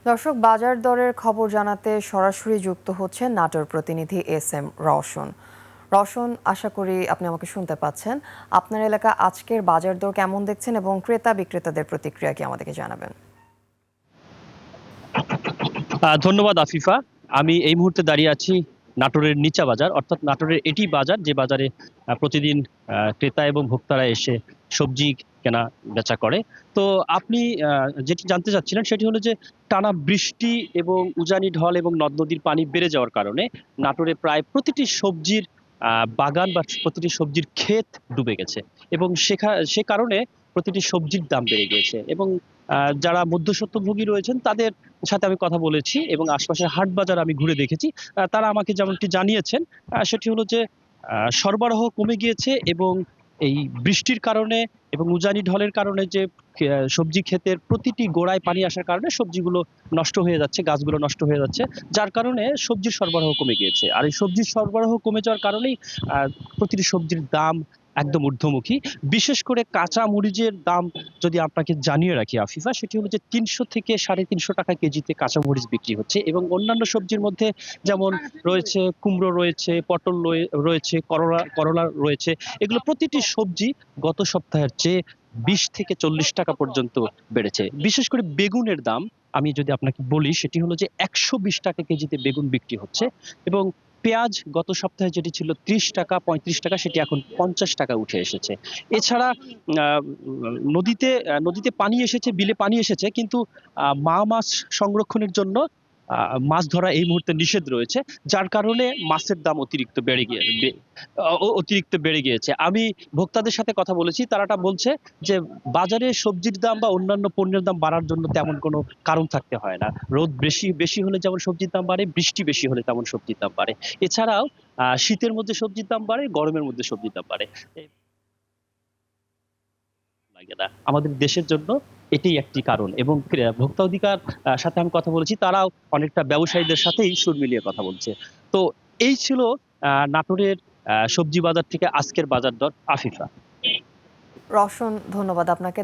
দর্শক, বাজার দরের খবর জানাতে সরাসরি যুক্ত হচ্ছেন নাটোর প্রতিনিধি এস এম রওশন। রওশন, আশা করি আপনি আমাকে শুনতে পাচ্ছেন। আপনার এলাকা আজকের বাজার দর কেমন দেখছেন এবং ক্রেতা বিক্রেতাদের প্রতিক্রিয়া কি আমাদেরকে জানাবেন? ধন্যবাদ আফিফা। আমি এই মুহূর্তে দাঁড়িয়ে আছি নাটোরের নিচা বাজার, অর্থাৎ নাটোরের এটি বাজার যে বাজারে প্রতিদিন ক্রেতা এবং ভোক্তারা এসে সবজি কেনা বেচা করে। তো আপনি যেটি জানতে চাচ্ছিলেন সেটি হলো যে টানা বৃষ্টি এবং উজানি ঢল এবং নদ নদীর পানি বেড়ে যাওয়ার কারণে নাটোরে প্রায় প্রতিটি সবজির বাগান বা প্রতিটি সবজির ক্ষেত ডুবে গেছে এবং সে কারণে প্রতিটি সবজির দাম বেড়ে গিয়েছে এবং যারা মধ্যস্বত্বভোগী রয়েছেন তাদের সাথে আমি কথা বলেছি এবং আশপাশের হাট বাজার আমি ঘুরে দেখেছি। তারা আমাকে যেমনটি জানিয়েছেন সেটি হলো যে সরবরাহ কমে গিয়েছে এবং এই বৃষ্টির কারণে এবং উজানি ঢলের কারণে যে সবজি ক্ষেতের প্রতিটি গোড়ায় পানি আসার কারণে সবজিগুলো নষ্ট হয়ে যাচ্ছে, গাছগুলো নষ্ট হয়ে যাচ্ছে, যার কারণে সবজির সরবরাহ কমে গিয়েছে। আর এই সবজির সরবরাহ কমে যাওয়ার কারণেই প্রতিটি সবজির দাম একদম ঊর্ধ্বমুখী। বিশেষ করে কাঁচা মরিচের দাম যদি আপনাকে জানিয়ে রাখি আফিফা, সেটি হলো যে ৩০০ থেকে ৩৫০ টাকা কেজিতে কাঁচা মরিচ বিক্রি হচ্ছে এবং অন্যান্য সবজির মধ্যে যেমন রয়েছে কুমড়ো, রয়েছে পটল, রয়েছে করলা করলা রয়েছে। এগুলো প্রতিটি সবজি গত সপ্তাহের চেয়ে ২০ থেকে ৪০ টাকা পর্যন্ত বেড়েছে। বিশেষ করে বেগুনের দাম আমি যদি আপনাকে বলি সেটি হলো যে ১২০ টাকা কেজিতে বেগুন বিক্রি হচ্ছে এবং পেঁয়াজ গত সপ্তাহে যেটি ছিল ৩০ টাকা ৩৫ টাকা সেটি এখন ৫০ টাকা উঠে এসেছে। এছাড়া আহ, নদীতে পানি এসেছে, বিলে পানি এসেছে, কিন্তু মা মাছ সংরক্ষণের জন্য মাছ ধরা এই মুহূর্তে নিষেধ রয়েছে, যার কারণে মাছের দাম অতিরিক্ত বেড়ে গিয়েছে। আমি ভোক্তাদের সাথে কথা বলেছি, তারাটা বলছে যে বাজারে সবজির দাম বা অন্যান্য পণ্যের দাম বাড়ার জন্য তেমন কোনো কারণ থাকতে হয় না। রোদ বেশি বেশি হলে যেমন সবজির দাম বাড়ে, বৃষ্টি বেশি হলে তেমন সবজির দাম বাড়ে। এছাড়াও শীতের মধ্যে সবজির দাম বাড়ে, গরমের মধ্যে সবজির দাম বাড়ে। লাগে না আমাদের দেশের জন্য, এটাই একটি কারণ। এবং ভোক্তা অধিকার সাথে আমি কথা বলেছি, তারাও অনেকটা ব্যবসায়ীদের সাথেই সুর মিলিয়ে কথা বলছে। তো এই ছিল নাটোরের সবজি বাজার থেকে আজকের বাজার দর আফিফা। রওশন, ধন্যবাদ আপনাকে।